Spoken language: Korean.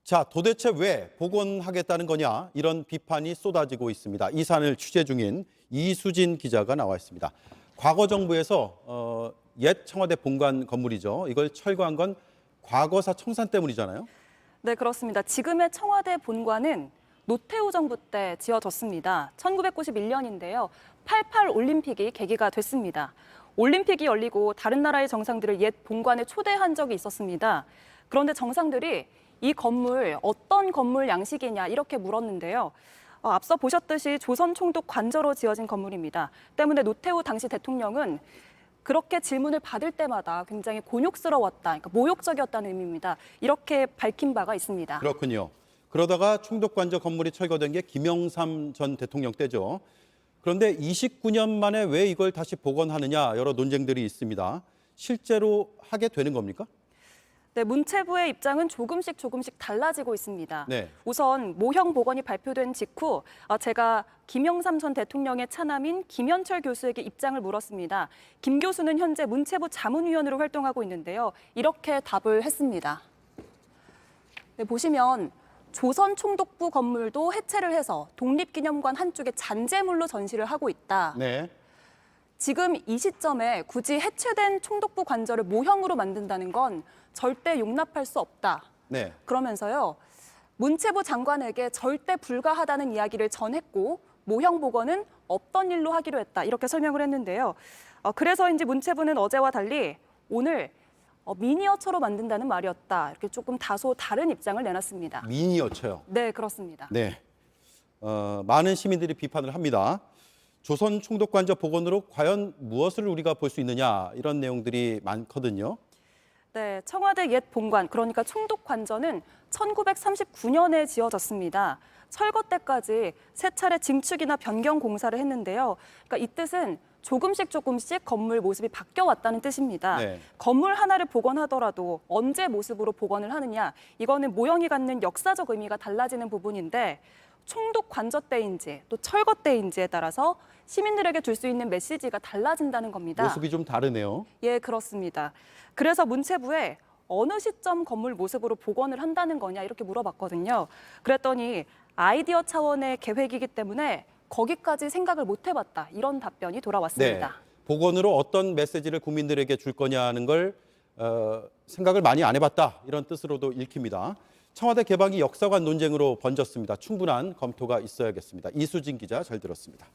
자, 도대체 왜 복원하겠다는 거냐, 이런 비판이 쏟아지고 있습니다. 이 사안을 취재 중인 이수진 기자가 나와 있습니다. 과거 정부에서 옛 청와대 본관 건물이죠. 이걸 철거한 건 과거사 청산 때문이잖아요. 네, 그렇습니다. 지금의 청와대 본관은 노태우 정부 때 지어졌습니다. 1991년인데요. 88 올림픽이 계기가 됐습니다. 올림픽이 열리고 다른 나라의 정상들을 옛 본관에 초대한 적이 있었습니다. 그런데 정상들이 이 건물 어떤 건물 양식이냐 이렇게 물었는데요. 앞서 보셨듯이 조선 총독 관저로 지어진 건물입니다. 때문에 노태우 당시 대통령은 그렇게 질문을 받을 때마다 굉장히 곤욕스러웠다, 그러니까 모욕적이었다는 의미입니다. 이렇게 밝힌 바가 있습니다. 그렇군요. 그러다가 총독 관저 건물이 철거된 게 김영삼 전 대통령 때죠. 그런데 29년 만에 왜 이걸 다시 복원하느냐, 여러 논쟁들이 있습니다. 실제로 하게 되는 겁니까? 네, 문체부의 입장은 조금씩 달라지고 있습니다. 네. 우선 모형 복원이 발표된 직후 제가 김영삼 전 대통령의 차남인 김현철 교수에게 입장을 물었습니다. 김 교수는 현재 문체부 자문위원으로 활동하고 있는데요. 이렇게 답을 했습니다. 네, 보시면 조선 총독부 건물도 해체를 해서 독립기념관 한쪽에 잔재물로 전시를 하고 있다. 네. 지금 이 시점에 굳이 해체된 총독부 관저를 모형으로 만든다는 건 절대 용납할 수 없다. 네. 그러면서요, 문체부 장관에게 절대 불가하다는 이야기를 전했고 모형 복원은 없던 일로 하기로 했다. 이렇게 설명을 했는데요. 그래서인지 문체부는 어제와 달리 오늘 미니어처로 만든다는 말이었다. 이렇게 조금 다소 다른 입장을 내놨습니다. 미니어처요. 네, 그렇습니다. 네. 많은 시민들이 비판을 합니다. 조선 총독 관저 복원으로 과연 무엇을 우리가 볼 수 있느냐, 이런 내용들이 많거든요. 네, 청와대 옛 본관, 그러니까 총독 관저는 1939년에 지어졌습니다. 철거 때까지 세 차례 증축이나 변경 공사를 했는데요. 그러니까 이 뜻은 조금씩 건물 모습이 바뀌어왔다는 뜻입니다. 네. 건물 하나를 복원하더라도 언제 모습으로 복원을 하느냐, 이거는 모형이 갖는 역사적 의미가 달라지는 부분인데 총독 관저 때인지 또 철거 때인지에 따라서 시민들에게 줄 수 있는 메시지가 달라진다는 겁니다. 모습이 좀 다르네요. 예, 그렇습니다. 그래서 문체부에 어느 시점 건물 모습으로 복원을 한다는 거냐 이렇게 물어봤거든요. 그랬더니 아이디어 차원의 계획이기 때문에 거기까지 생각을 못 해봤다, 이런 답변이 돌아왔습니다. 네. 복원으로 어떤 메시지를 국민들에게 줄 거냐는 걸 생각을 많이 안 해봤다, 이런 뜻으로도 읽힙니다. 청와대 개방이 역사관 논쟁으로 번졌습니다. 충분한 검토가 있어야겠습니다. 이수진 기자, 잘 들었습니다.